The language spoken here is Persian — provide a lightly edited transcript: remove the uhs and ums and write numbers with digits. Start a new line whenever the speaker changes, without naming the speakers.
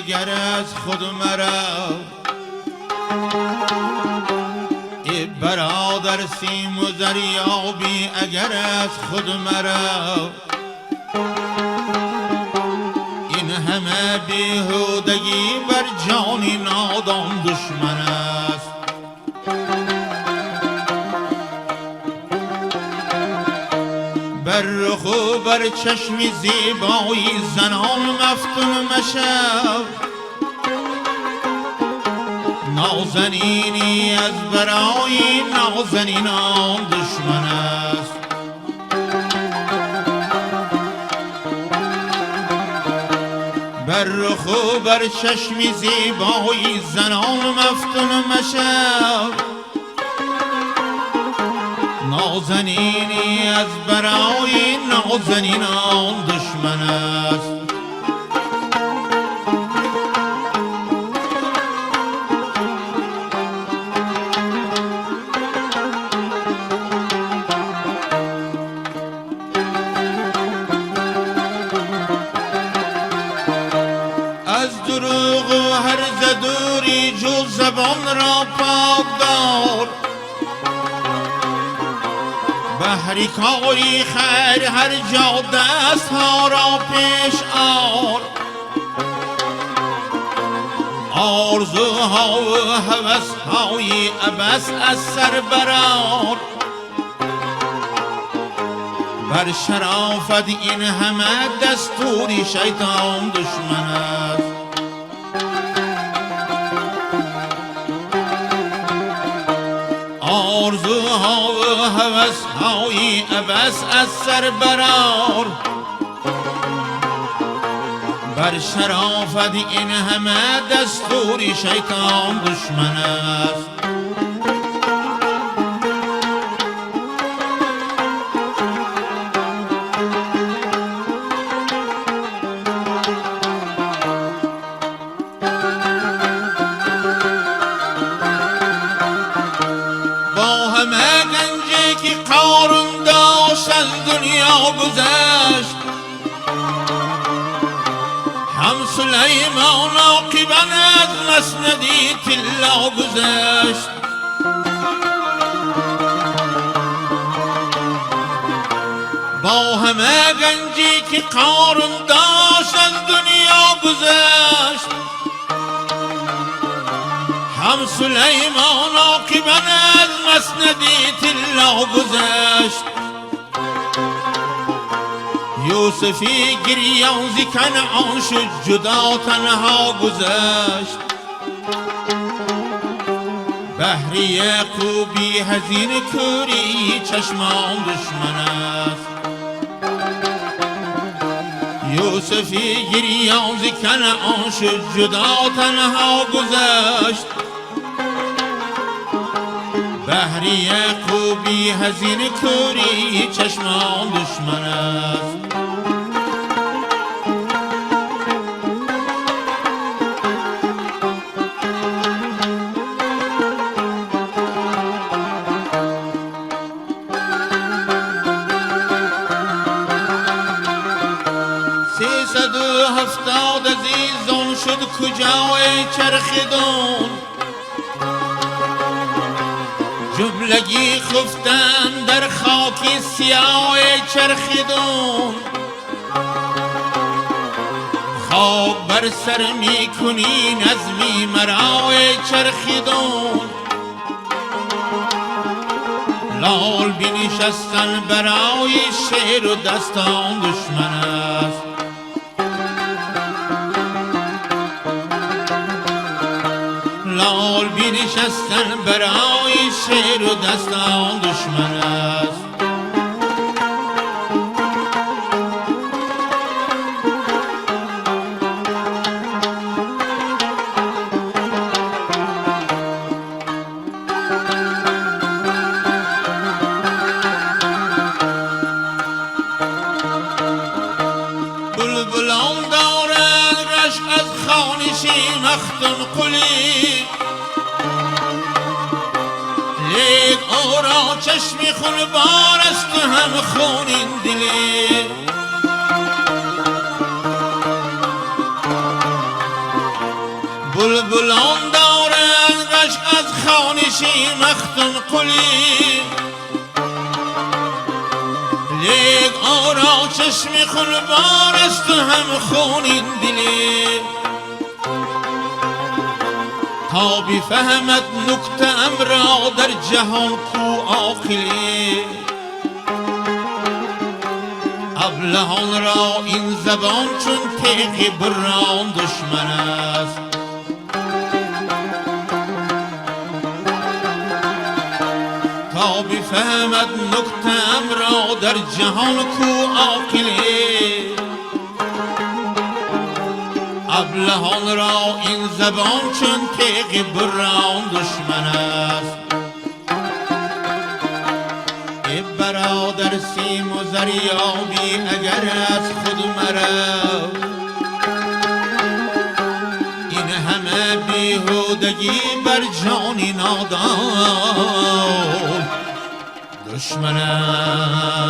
اگر از خود مرا ای برادر سیم و دریابی اگر از خود مرا این همه بیهودگی بر جانی نادان دشمن است. بر رخ و بر چشم زیبایی زنان مفتون مشو نازنینی از برای نازنینان دشمن است. بر رخ و بر چشم زیبایی زنان مفتون مشو نازنینی از برای نازنینان دشمن است. از دروغ و هرز دوری جو زبان را پاک دار بهری کاری خیر هر جا دست ها را پیش آر آرزوها و هوس های عبس از سر برار بر شرافت این همه دستوری شیطان دشمن است. آرزوها و هوس‌های عبث از سر برار بر شرافت این همه دستوری شیطان دشمن است. همه گنجی که قارون داشت از دنیا گذشت هم سلیمان عاقبا از مسندی طلا گذشت. با همه گنجی که قارون داشت از دنیا گذشت هم سلیمان عاقبا از مسندی طلا گذشت. یوسفی گریان ز کنعان شد جدا تنها گذشت بهر یعقوبی حزین کوری چشمان دشمن است. یوسفی گریان ز کنعان شد جدا تنها گذشت بهر یعقوبی حزین کوری چشمان دشمن است. سیصد و هفتاد عزیزان شد کجای چرخیدون جملگی خفتن در خاکی سیاه چرخیدون خاک بر سر می کنی نظمی مرای چرخیدون لال بنشستن برای شعر و دستان دشمن است. لال بنشستن برای شعر و دستان دشمن است. بلبلان دارد رشک از خانشی مختون قلی لیک او را چشمی خونبار است و هم خونین دلی بلبلان دارند رشک از خانشی مختون قلی لیک آرا چشم خونبار است و هم خونین دلی تا بفهمد نکته ام را در جهان کو عاقلی ابلهان را این زبان چون تیغ بران دشمن است تا بفهمد نکته ام را در جهان کو عاقلی ابلهان را این زبان چون تیغ بران دشمن است ای برادر سیم و زریابی اگر از خود مرا این همه بیهودگی بر جانی نادان دشمن است